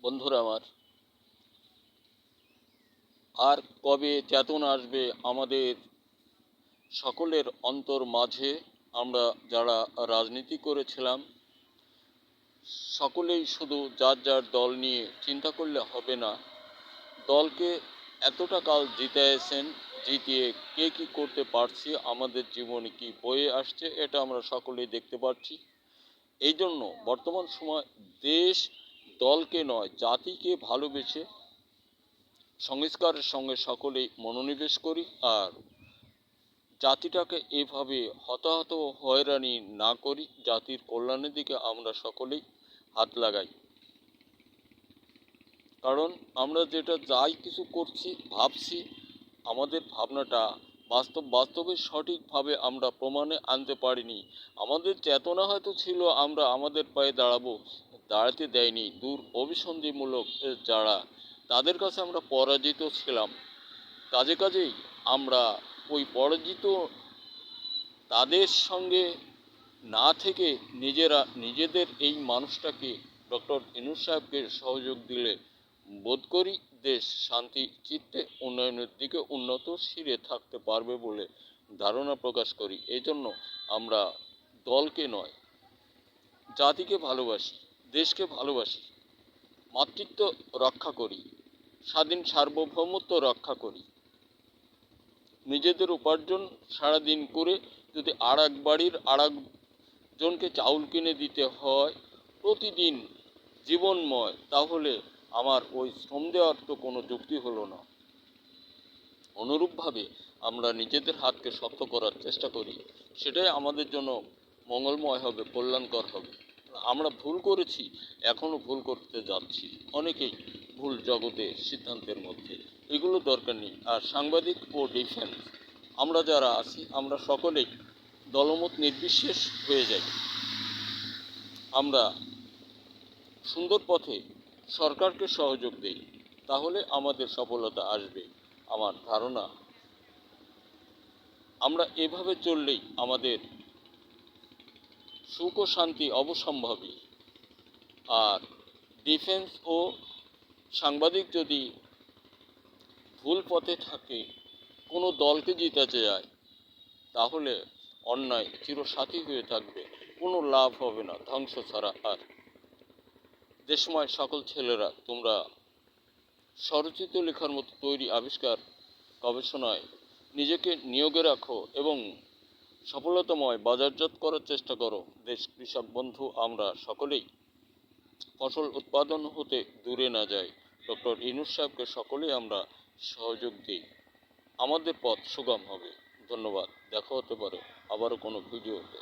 বন্ধুরা আমার, আর কবে চেতনা আসবে আমাদের সকলের অন্তর মাঝে? আমরা যারা রাজনীতি করেছিলাম সকলেই শুধু যার যার দল নিয়ে চিন্তা করলে হবে না। দলকে এতটা কাল জিতিয়েছেন, জিতিয়ে কে কি করতে পারছি, আমাদের জীবনে কি বয়ে আসছে, এটা আমরা সকলেই দেখতে পাচ্ছি। এই জন্য বর্তমান সময় দেশ দলকে নয় জাতিকে ভালোবেসে সংস্কারের সঙ্গে সকলেই মনোনিবেশ করি, আর জাতিটাকে এভাবে হতাহত হয়রানি না করি, জাতির কল্যাণের দিকে আমরা সকলেই হাত লাগাই। কারণ আমরা যেটা যাই কিছু করছি ভাবছি, আমাদের ভাবনাটা বাস্তবে সঠিকভাবে আমরা প্রমাণে আনতে পারিনি। আমাদের চেতনা হয়তো ছিল আমরা আমাদের পায়ে দাঁড়াবো, দাঁড়াতে দেয়নি দূর অভিসন্ধিমূলক যারা, তাদের কাছে আমরা পরাজিত ছিলাম। কাজেই আমরা ওই পরাজিত তাদের সঙ্গে না থেকে নিজেদের এই মানুষটাকে, ডক্টর ইউনূস সাহেবকে সহযোগ দিলে বোধ করি দেশ শান্তি চিত্তে উন্নয়নের দিকে উন্নত শিরে থাকতে পারবে বলে ধারণা প্রকাশ করি। এই জন্য আমরা দলকে নয় জাতিকে ভালোবাসি, দেশকে ভালোবাসি, মাতৃত্ব রক্ষা করি, স্বাধীন সার্বভৌমত্ব রক্ষা করি। নিজেদের উপার্জন সারাদিন করে যদি আর এক বাড়ির আর একজনকে চাউল কিনে দিতে হয় প্রতিদিন জীবনময়, তাহলে আমার ওই শ্রম দেওয়ার তো কোনো যুক্তি হলো না। অনুরূপভাবে আমরা নিজেদের হাতকে শক্ত করার চেষ্টা করি, সেটাই আমাদের জন্য মঙ্গলময় হবে, কল্যাণকর হবে। আমরা ভুল করেছি, এখনও ভুল করতে যাচ্ছি, অনেকেই ভুল জগতে সিদ্ধান্তের মধ্যে, এগুলো দরকার নেই। আর সাংবাদিক ও ডিফেন্স আমরা যারা আছি আমরা সকলেই দলমত নির্বিশেষ হয়ে যাই। আমরা সুন্দর পথে সরকারকে সহযোগ দেই, তাহলে আমাদের সফলতা আসবে। আমার ধারণা আমরা এভাবে চললেই আমাদের সুখ ও শান্তি অবশ্যম্ভাবী। আর ডিফেন্স ও সাংবাদিক যদি ভুল পথে থাকে, কোনো দলকে জিতাতে যায়, তাহলে অন্যায় চিরসাথী হয়ে থাকবে, কোনো লাভ হবে না, ধ্বংস ছাড়া। আর দেশময় সকল ছেলেরা, তোমরা স্বরচিত লেখার মতো তৈরি আবিষ্কার গবেষণায় নিজেকে নিয়োগে রাখো এবং সফলতাময় বাজারজাত করার চেষ্টা করো। দেশ কৃষক বন্ধু আমরা সকলেই ফসল উৎপাদন হতে দূরে না যাই, ডক্টর ইউনূস সাহেবকে সকলেই আমরা সহযোগ দিই, আমাদের পথ সুগম হবে। ধন্যবাদ। দেখা হতে পারে আবারও কোনো ভিডিওতে।